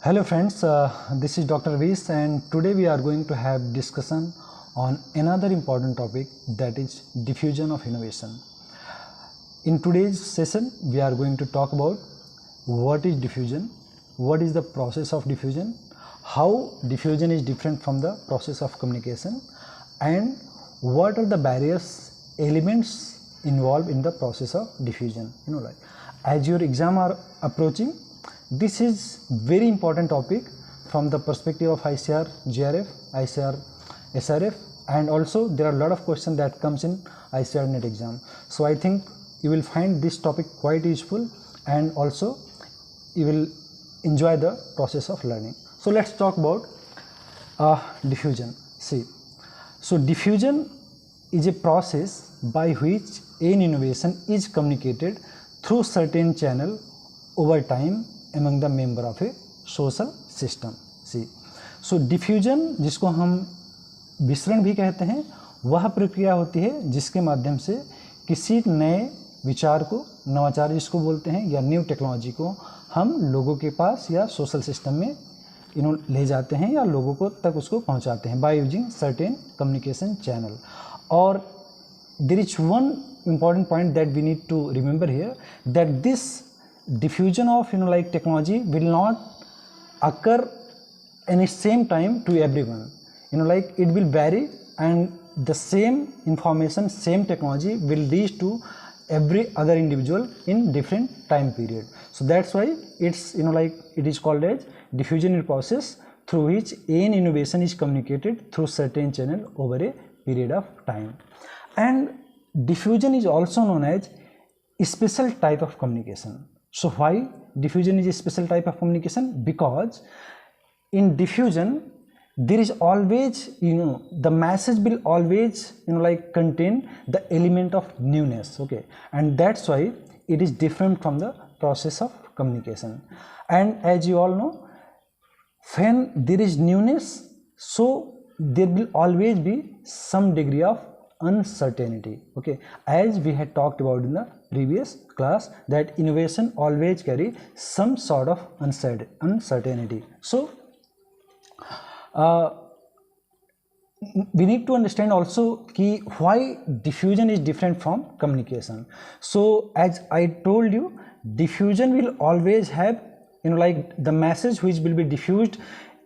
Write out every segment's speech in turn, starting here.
Hello friends, this is Dr. Rees and today we are going to have discussion on another important topic, that is diffusion of innovation. In today's session we are going to talk about what is diffusion, what is the process of diffusion, how diffusion is different from the process of communication, and what are the various elements involved in the process of diffusion. As your exam are approaching, this is very important topic from the perspective of ICAR, GRF, ICAR, SRF, and also there are a lot of questions that comes in ICAR NET exam. So I think you will find this topic quite useful and also you will enjoy the process of learning. So let's talk about diffusion. So diffusion is a process by which an innovation is communicated through certain channel over time among the member of a social system. So diffusion, जिसको हम विसरण भी कहते हैं, वह प्रक्रिया होती है जिसके माध्यम से किसी नए विचार को, नवाचार जिसको बोलते हैं, या न्यू टेक्नोलॉजी को हम लोगों के पास या सोशल सिस्टम में ले जाते हैं या लोगों को तक उसको पहुंचाते हैं by using certain communication channel. और there is one important point that we need to remember here, that this diffusion of technology will not occur in the same time to everyone. It will vary, and the same information, same technology will reach to every other individual in different time period. So that's why it's it is called as diffusion process through which an innovation is communicated through certain channel over a period of time. And diffusion is also known as a special type of communication. So why diffusion is a special type of communication? Because in diffusion there is always the message will always contain the element of newness, okay, and that's why it is different from the process of communication. And as you all know, when there is newness, so there will always be some degree of uncertainty, okay, as we had talked about in the previous class, that innovation always carry some sort of uncertainty. So we need to understand also why diffusion is different from communication. So as I told you, diffusion will always have the message which will be diffused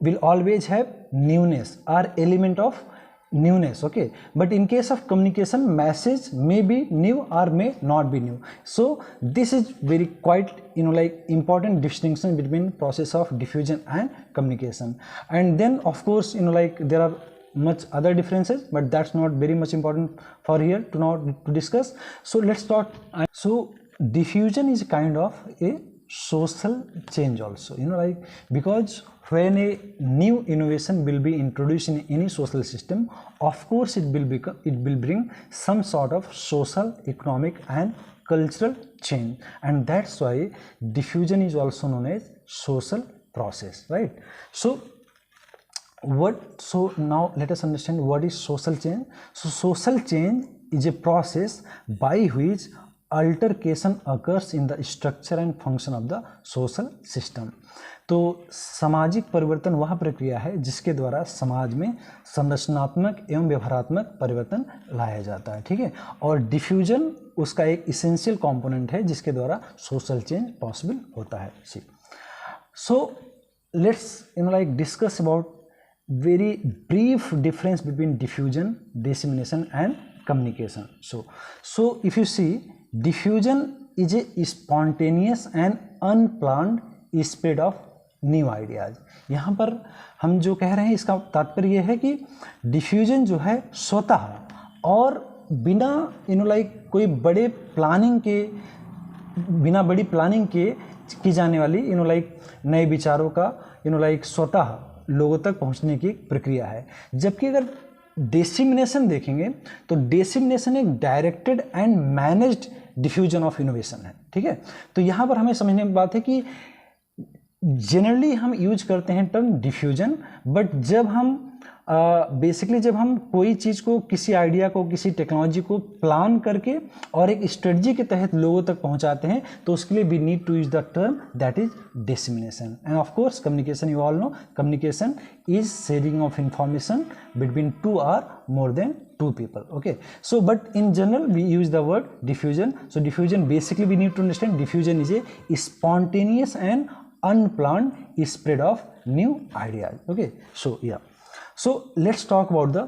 will always have newness or element of newness, okay, but in case of communication, message may be new or may not be new. So this is very quite important distinction between process of diffusion and communication. And then of course there are much other differences, but that's not very much important for here to now to discuss. So let's start. So diffusion is kind of a social change also, because when a new innovation will be introduced in any social system, of course it will bring some sort of social, economic and cultural change, and that's why diffusion is also known as social process, right? So now let us understand what is social change. So social change is a process by which altercation occurs in the structure and function of the social system. तो सामाजिक परिवर्तन वह प्रक्रिया है जिसके द्वारा समाज में संरचनात्मक एवं व्यवहारात्मक परिवर्तन लाया जाता है, ठीक है, और डिफ्यूजन उसका एक इसेंशियल कंपोनेंट है जिसके द्वारा सोशल चेंज पॉसिबल होता है. So let's discuss about very brief difference between diffusion, dissemination and communication. So if you see, diffusion is a spontaneous and unplanned spread of new ideas. यहाँ पर हम जो कह रहे हैं इसका तात्पर्य यह है कि diffusion जो है स्वतः और बिना कोई बड़ी प्लानिंग के की जाने वाली नए विचारों का स्वतः लोगों तक पहुंचने की प्रक्रिया है. जबकि अगर डिसेमिनेशन देखेंगे तो डिसेमिनेशन एक directed and managed diffusion of innovation है, ठीक है. तो यहाँ पर हमें समझने की बात है कि जनरली हम यूज करते हैं टर्म डिफ्यूजन, बट जब हम बेसिकली जब हम कोई चीज़ को, किसी आइडिया को, किसी टेक्नोलॉजी को प्लान करके और एक स्ट्रेटजी के तहत लोगों तक पहुंचाते हैं, तो उसके लिए we need to use the term that is dissemination. And of course communication, you all know, communication is sharing of information between two or more than two people. Okay, so but in general we use the word diffusion. So diffusion, basically we need to understand diffusion is a spontaneous and unplanned spread of new ideas. Okay, so yeah, so let's talk about the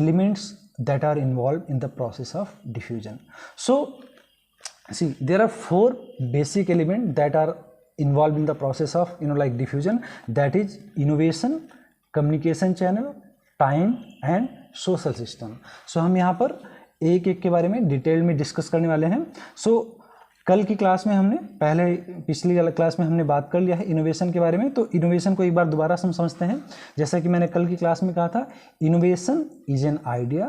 elements that are involved in the process of diffusion. So see, there are 4 basic elements that are involved in the process of like diffusion, that is innovation, communication channel, time and social system. So हम यहाँ पर एक एक के बारे में detail में discuss करने वाले हैं. सो कल की क्लास में हमने पिछली क्लास में हमने बात कर लिया है इनोवेशन के बारे में. तो इनोवेशन को एक बार दोबारा हम समझते हैं. जैसा कि मैंने कल की क्लास में कहा था, innovation is an idea,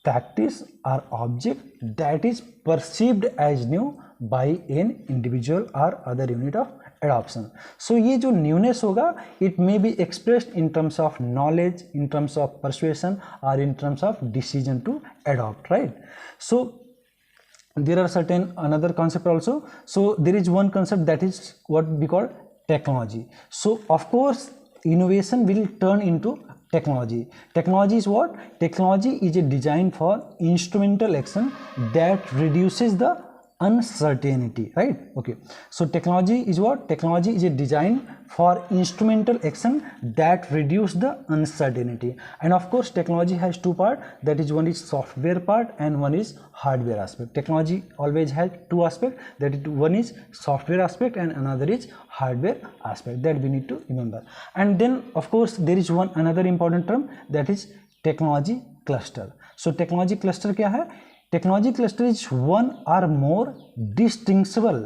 practice or object that is perceived as new by an individual और other unit of adoption. So ये जो newness होगा, it may be expressed in terms of knowledge, in terms of persuasion or in terms of decision to adopt, right? So there are certain another concept also. So there is one concept that is what we call technology. So of course innovation will turn into technology. Technology is what? Technology is a design for instrumental action that reduces the uncertainty, right? Okay, so technology is what? Technology is a design for instrumental action that reduce the uncertainty. And of course technology has 2 parts, that is one is software part and one is hardware aspect. Technology always has 2 aspects, that is one is software aspect and another is hardware aspect, that we need to remember. And then of course there is another important term, that is technology cluster. So technology cluster क्या है? Technology cluster is one or more distinguishable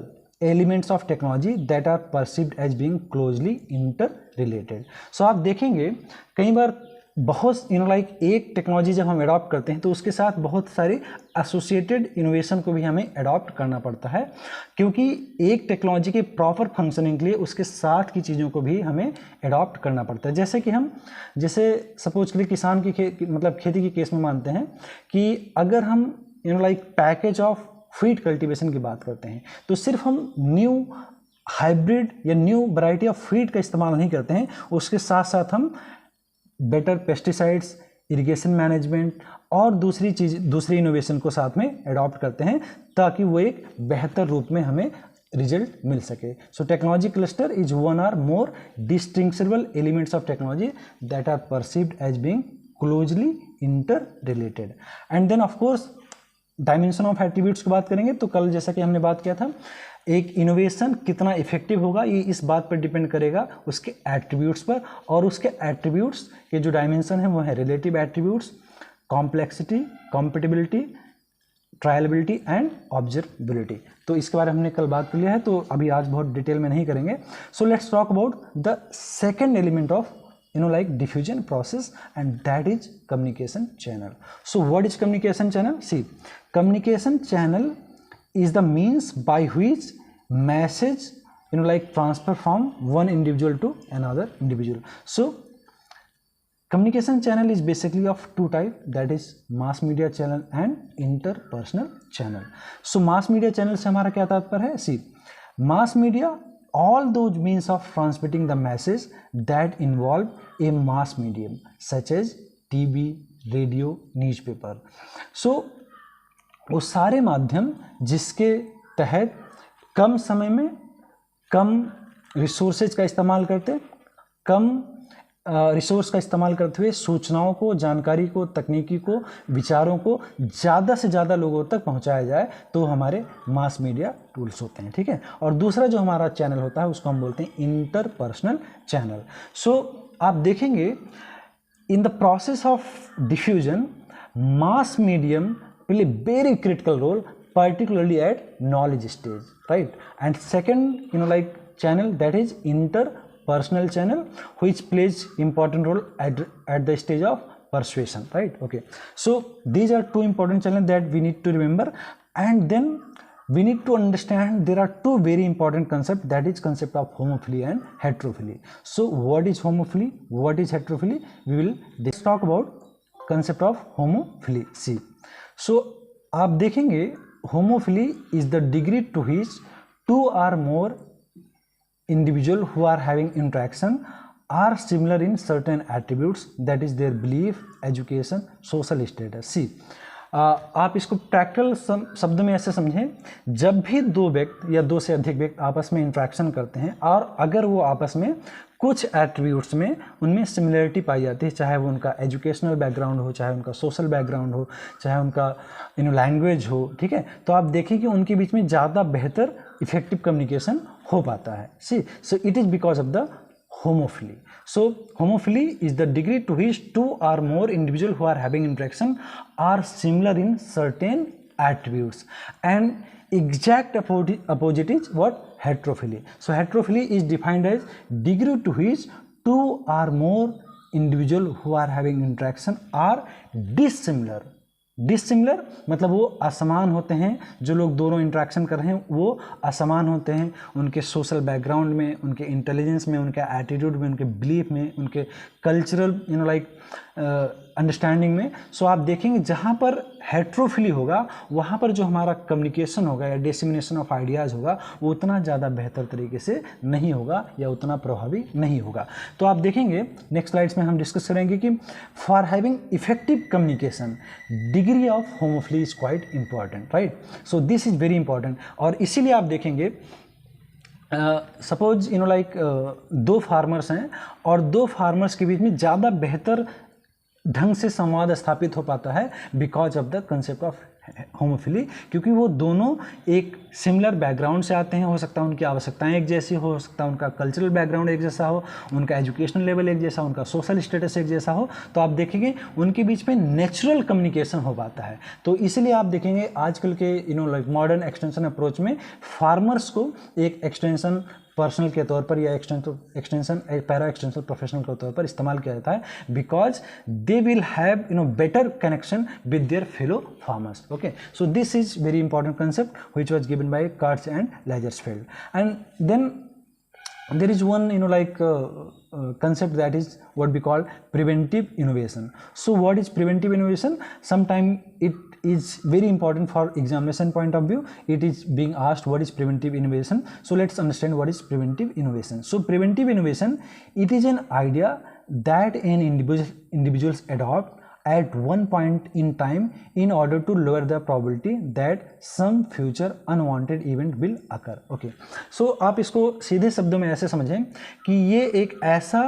elements of technology that are perceived as being closely interrelated. So आप देखेंगे कई बार बहुत like एक technology जब हम adopt करते हैं तो उसके साथ बहुत सारे एसोसिएटेड इनोवेशन को भी हमें अडॉप्ट करना पड़ता है, क्योंकि एक टेक्नोलॉजी के प्रॉपर फंक्शनिंग के लिए उसके साथ की चीज़ों को भी हमें अडॉप्ट करना पड़ता है. जैसे सपोज के लिए किसान की खेती के केस में मानते हैं कि अगर हम like package of feed cultivation की बात करते हैं तो सिर्फ हम न्यू हाइब्रिड या न्यू वैरायटी ऑफ फीड का इस्तेमाल नहीं करते हैं, उसके साथ साथ हम बेटर पेस्टिसाइड्स, इरिगेशन मैनेजमेंट और दूसरी इनोवेशन को साथ में अडॉप्ट करते हैं ताकि वो एक बेहतर रूप में हमें रिजल्ट मिल सके. So technology cluster is one or more distinguishable elements of technology that are perceived as being closely interrelated. And then of course dimension of attributes की बात करेंगे तो कल जैसा कि हमने बात किया था, एक इनोवेशन कितना इफेक्टिव होगा ये इस बात पर डिपेंड करेगा उसके एट्रीब्यूट्स पर, और उसके एट्रीब्यूट्स के जो डायमेंशन है वो है relative attributes, complexity, compatibility, trialability and observability. तो इसके बारे में हमने कल बात कर लिया है, तो अभी आज बहुत डिटेल में नहीं करेंगे. So let's talk about the second element of like diffusion process, and that is communication channel. So what is communication channel? See, communication channel is the means by which message like transfer from one individual to another individual. So communication channel is basically of 2 types, that is mass media channel and interpersonal channel. So mass media channel से हमारा क्या तात्पर्य है? See, mass media, all those means of transmitting the message that involve a mass medium such as TV, radio, newspaper. So वो सारे माध्यम जिसके तहत कम समय में कम रिसोर्सेज का इस्तेमाल करते, कम रिसोर्स का इस्तेमाल करते हुए सूचनाओं को, जानकारी को, तकनीकी को, विचारों को ज़्यादा से ज़्यादा लोगों तक पहुंचाया जाए, तो हमारे मास मीडिया टूल्स होते हैं. ठीक है. और दूसरा जो हमारा चैनल होता है उसको हम बोलते हैं इंटरपर्सनल चैनल. सो आप देखेंगे in the process of diffusion mass medium play very critical role, particularly at knowledge stage, right? And second like channel, that is interpersonal channel, which plays important role at the stage of persuasion, right? Okay, so these are 2 important channels that we need to remember. And then we need to understand there are two very important concepts, that is concept of homophily and heterophily. So what is homophily, what is heterophily, we will talk about concept of homophily. See, so आप देखेंगे homophily is the degree to which two or more individual who are having interaction are similar in certain attributes, that is their belief, education, social status. See, आप इसको practical शब्द में ऐसे समझें, जब भी दो व्यक्ति या दो से अधिक व्यक्ति आपस में इंट्रैक्शन करते हैं और अगर वो आपस में कुछ एट्रीब्यूट्स में उनमें सिमिलरिटी पाई जाती है, चाहे वो उनका एजुकेशनल बैकग्राउंड हो, चाहे उनका सोशल बैकग्राउंड हो, चाहे उनका लैंग्वेज हो, ठीक है, तो आप देखिए कि उनके बीच में ज़्यादा बेहतर इफेक्टिव कम्युनिकेशन हो पाता है. See, so it is because of the homophily. So homophily is the degree to which two or more individuals who are having interaction are similar in certain attributes, and exact opposite is what? Heterophily. So heterophily is defined as degree to which two or more individuals who are having interaction are dissimilar. डिससिमिलर मतलब वो असमान होते हैं, जो लोग दोनों interaction कर रहे हैं वो असमान होते हैं, उनके सोशल बैकग्राउंड में, उनके इंटेलिजेंस में, उनके एटीट्यूड में, उनके बिलीफ में, उनके कल्चरल लाइक अंडरस्टैंडिंग में. सो आप देखेंगे जहाँ पर हेट्रोफिली होगा वहाँ पर जो हमारा कम्युनिकेशन होगा या डिसमिनेशन ऑफ आइडियाज़ होगा वो उतना ज़्यादा बेहतर तरीके से नहीं होगा या उतना प्रभावी नहीं होगा. तो आप देखेंगे नेक्स्ट स्लाइड्स में हम डिस्कस करेंगे कि for having effective communication degree of homophily is quite important, right. So this is very important. और इसीलिए आप देखेंगे सपोज लाइक दो फार्मर्स हैं और दो फार्मर्स के बीच में ज़्यादा बेहतर ढंग से संवाद स्थापित हो पाता है because of the concept of homophily, क्योंकि वो दोनों एक सिमिलर बैकग्राउंड से आते हैं. हो सकता है उनकी आवश्यकताएं एक जैसी हो सकता है उनका कल्चरल बैकग्राउंड एक जैसा हो, उनका एजुकेशनल लेवल एक जैसा, उनका सोशल स्टेटस एक जैसा हो, तो आप देखेंगे उनके बीच में नेचुरल कम्युनिकेशन हो पाता है. तो इसलिए आप देखेंगे आजकल के लाइक मॉडर्न एक्सटेंशन अप्रोच में फार्मर्स को एक एक्सटेंशन पर्सनल के तौर पर या एक्सटेंशन पैरा एक्सटेंशन प्रोफेशनल के तौर पर इस्तेमाल किया जाता है because they will have better connection with their fellow farmers. Okay, so this is very important concept which was given by Katz and Lazarsfeld. And then there is one concept that is what we call preventive innovation. So what is preventive innovation? Sometimes it is very important for examination point of view. It is being asked what is preventive innovation. So let's understand what is preventive innovation. So preventive innovation, it is an idea that an individuals adopt at one point in time in order to lower the probability that some future unwanted event will occur. Okay, so आप इसको सीधे शब्दों में ऐसे समझें कि ये एक ऐसा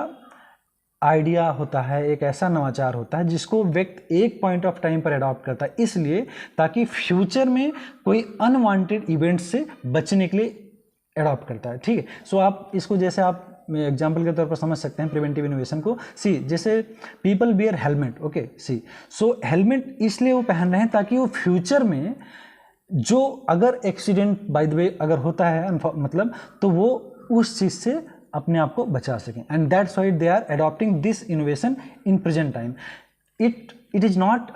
आइडिया होता है, एक ऐसा नवाचार होता है जिसको व्यक्ति एक पॉइंट ऑफ टाइम पर अडॉप्ट करता है, इसलिए ताकि फ्यूचर में कोई अनवांटेड इवेंट से बचने के लिए अडॉप्ट करता है. ठीक है, सो आप इसको जैसे आप एग्जाम्पल के तौर पर समझ सकते हैं प्रिवेंटिव इनोवेशन को. सी, जैसे पीपल वियर हेलमेट. ओके, सी, सो हेलमेट इसलिए वो पहन रहे हैं ताकि वो फ्यूचर में जो अगर एक्सीडेंट बाय द वे अगर होता है मतलब तो वो उस चीज़ से अपने आप को बचा सकें. And that's why they are adopting this innovation in present time. It is not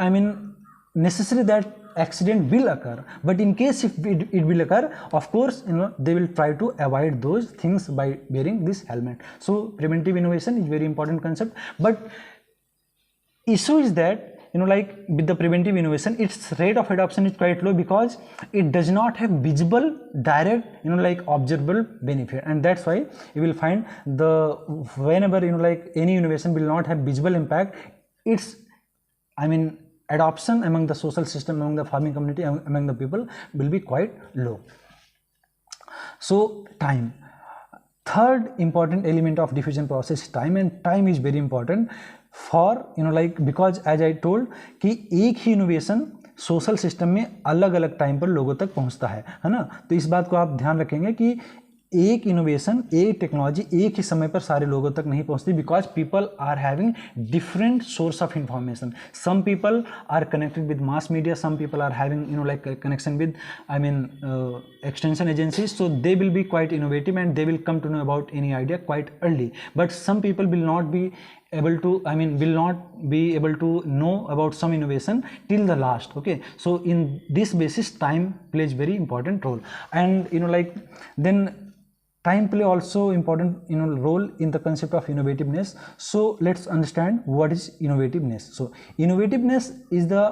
necessary that accident will occur, but in case if it will occur, of course they will try to avoid those things by wearing this helmet. So preventive innovation is very important concept, but issue is that like with the preventive innovation its rate of adoption is quite low because it does not have visible direct like observable benefit, and that's why you will find the whenever like any innovation will not have visible impact, its adoption among the social system, among the farming community, among the people will be quite low. So time, third important element of diffusion process is time, and time is very important for like because as I told कि एक ही innovation social system में अलग अलग time पर लोगों तक पहुंचता है ना. तो इस बात को आप ध्यान रखेंगे कि एक इनोवेशन, एक टेक्नोलॉजी एक ही समय पर सारे लोगों तक नहीं पहुंचती because people are having different source of information. Some people are connected with mass media, some people are having like connection with extension agencies, so they will be quite innovative and they will come to know about any idea quite early, but some people will not be able to, I mean, will not be able to know about some innovation till the last. Okay, so in this basis time plays very important role. And like then time play also important role in the concept of innovativeness. So let's understand what is innovativeness. So innovativeness is the,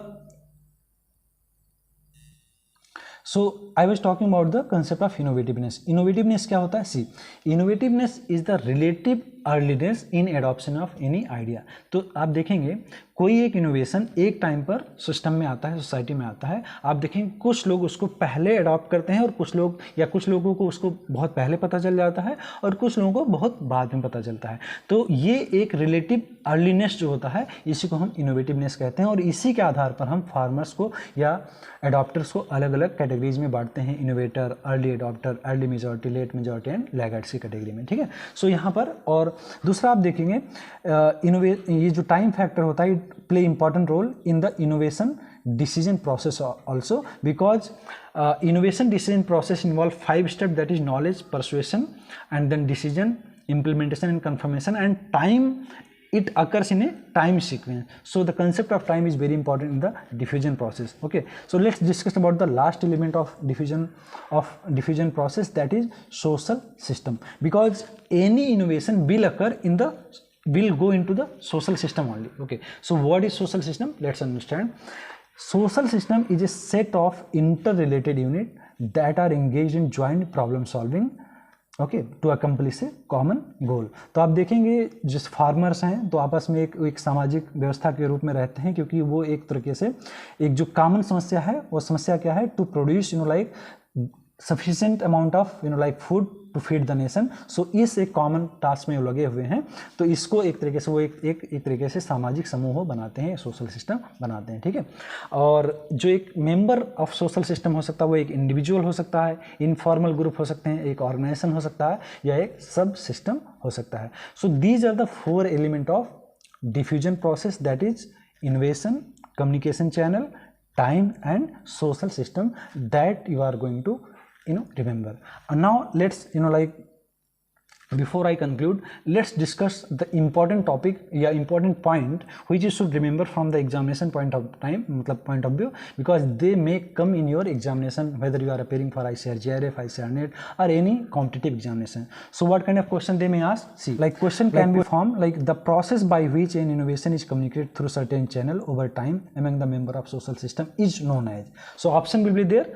so I was talking about the concept of innovativeness. Innovativeness क्या होता है? See, innovativeness is the relative earliness in adoption of any idea. तो आप देखेंगे कोई एक innovation एक time पर सिस्टम में आता है, सोसाइटी में आता है, आप देखेंगे कुछ लोग उसको पहले अडॉप्ट करते हैं और कुछ लोग या कुछ लोगों को उसको बहुत पहले पता चल जाता है और कुछ लोगों को बहुत बाद में पता चलता है। तो ये एक रिलेटिव अर्लीनेस जो होता है इसी को हम इनोवेटिवनेस कहते हैं और इसी के आधार पर हम फार्मर्स को या एडॉप्टर्स को अलग अलग कैटेगरीज में बांटते हैं, innovator, early adopter, early majority, late majority and laggards की कैटेगरी में। ठीक है, सो यहाँ पर और दूसरा आप देखेंगे ये जो टाइम फैक्टर होता है it play important role in the innovation decision process also because innovation decision process involve 5 step that is knowledge, persuasion and then decision, implementation and confirmation, and time it occurs in a time sequence. So the concept of time is very important in the diffusion process. Okay, so let's discuss about the last element of diffusion process, that is social system, because any innovation will occur in the will go into the social system only. Okay, so what is social system? Let's understand. Social system is a set of interrelated units that are engaged in joint problem solving, okay, to accomplish a common goal. तो आप देखेंगे जिस farmers हैं तो आपस में एक सामाजिक व्यवस्था के रूप में रहते हैं क्योंकि वो एक तरीके से एक जो कॉमन समस्या है वो समस्या क्या है, to produce like sufficient amount of like food to feed the nation. So इस एक कॉमन टास्क में वो लगे हुए हैं, तो इसको एक तरीके से वो एक तरीके से सामाजिक समूह बनाते हैं, सोशल सिस्टम बनाते हैं। ठीक है, और जो एक मेंबर ऑफ सोशल सिस्टम हो सकता है वो एक इंडिविजुअल हो सकता है, इनफॉर्मल ग्रुप हो सकते हैं, एक ऑर्गेनाइजेशन हो सकता है या एक सब सिस्टम हो सकता है। So these are the 4 element of diffusion process, that is innovation, communication channel, time and social system that you are going to remember. And now let's like before I conclude, let's discuss the important topic या important point which you should remember from the examination point of time, मतलब point of view, because they may come in your examination whether you are appearing for ICAR JRF, ICAR NET or any competitive examination. So what kind of question they may ask? See, like question can be formed like the process by which an innovation is communicated through certain channel over time among the member of social system is known as. So option will be there,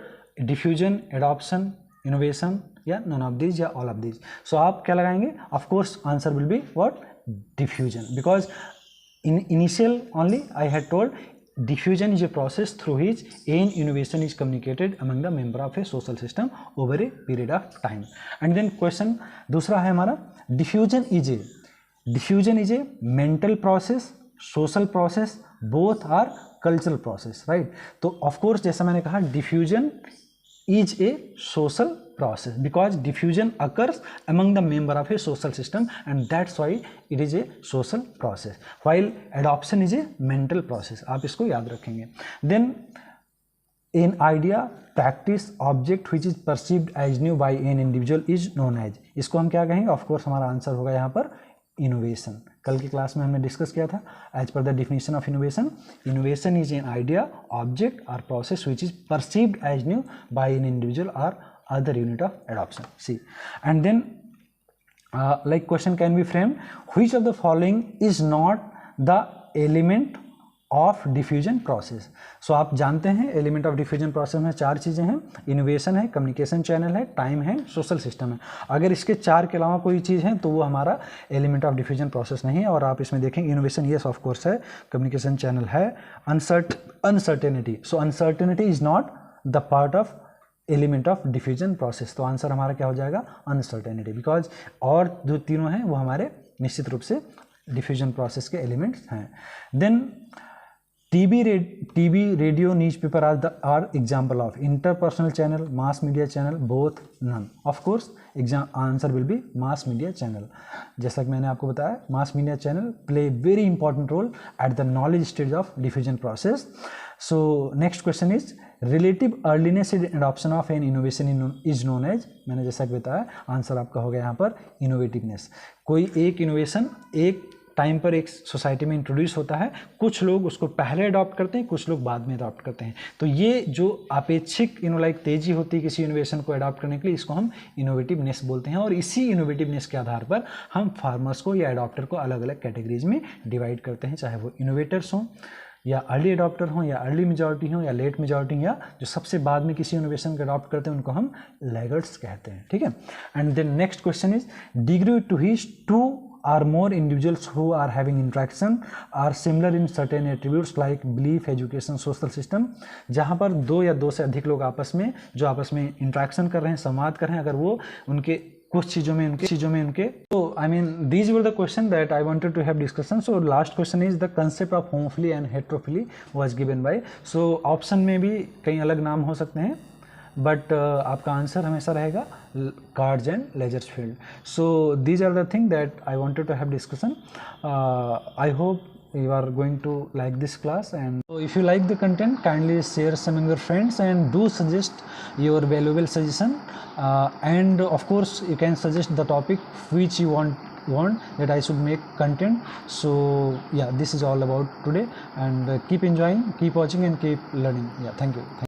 diffusion, adoption, innovation, या none of these या all of these. So आप क्या लगाएंगे? Of course answer will be what? Diffusion, because in initial only I had told diffusion is a process through which an innovation is communicated among the member of a social system over a period of time. And then question दूसरा है हमारा, diffusion is a mental process, social process, both are cultural process, right? तो of course जैसा मैंने कहा diffusion is a social process because diffusion occurs among the member of a social system and that's why it is a social process, while adoption is a mental process. आप इसको याद रखेंगे. Then an idea, practice, object which is perceived as new by an individual is known as. इसको हम क्या कहेंगे? Of course हमारा answer होगा यहाँ पर इनोवेशन. कल की क्लास में हमने डिस्कस किया था एज पर the definition of innovation. Innovation is an idea, object और process which is perceived as new by an individual और other unit of adoption. See and then like question can be framed, which of the following is not the element of diffusion process. So आप जानते हैं element of diffusion process में 4 चीज़ें हैं, innovation है, communication channel है, time है, social system है. अगर इसके 4 के अलावा कोई चीज़ है तो वो हमारा एलिमेंट ऑफ डिफ्यूजन प्रोसेस नहीं है. और आप इसमें देखेंगे इनोवेशन येस ऑफ कोर्स है, कम्युनिकेशन चैनल है, uncertainty. So uncertainty is not the part of element of diffusion process. तो आंसर हमारा क्या हो जाएगा? अनसर्टेनिटी, बिकॉज और जो तीनों हैं वो हमारे निश्चित रूप से डिफ्यूजन प्रोसेस के एलिमेंट्स हैं. Then TV, radio, newspaper are example of interpersonal channel, mass media channel, both, none. Of course, answer will be mass media channel. जैसा कि मैंने आपको बताया, mass media channel play very important role at the knowledge stage of diffusion process. So next question is relative earliness in adoption of an innovation is known as. मैंने जैसा कि बताया answer आपका हो गया यहाँ पर इनोवेटिवनेस. कोई एक इनोवेशन एक टाइम पर एक सोसाइटी में इंट्रोड्यूस होता है, कुछ लोग उसको पहले अडॉप्ट करते हैं, कुछ लोग बाद में अडॉप्ट करते हैं। तो ये जो अपेक्षिक लाइक तेजी होती है किसी इनोवेशन को अडॉप्ट करने के लिए, इसको हम इनोवेटिवनेस बोलते हैं। और इसी इनोवेटिवनेस के आधार पर हम फार्मर्स को या अडॉप्टर को अलग अलग कैटेगरीज में डिवाइड करते हैं, चाहे वो इनोवेटर्स हों या अर्ली अडॉप्टर हों या अर्ली मेजॉरिटी हों या लेट मेजॉरिटी, या जो सबसे बाद में किसी इनोवेशन को अडॉप्ट करते हैं उनको हम लैगर्ड्स कहते हैं। ठीक है। And then next question is degree to which two or more individuals who are having interaction are similar in certain attributes like belief, education, social system। जहाँ पर दो या दो से अधिक लोग आपस में इंट्रैक्शन कर रहे हैं, संवाद कर रहे हैं, अगर वो उनके कुछ चीज़ों में उनके तो I mean these were the question that I wanted to have discussion. So last question is the concept of homophily and heterophily was given by. So option में भी कई अलग नाम हो सकते हैं, बट आपका आंसर हमेशा रहेगा cards and ledgers field. So these are the thing that I wanted to have discussion. I hope you are going to like this class, and so if you like the content, kindly share some with your friends and do suggest your valuable suggestion, and of course you can suggest the topic which you want that I should make content. So yeah, this is all about today, and keep enjoying, keep watching and keep learning. Yeah, thank you.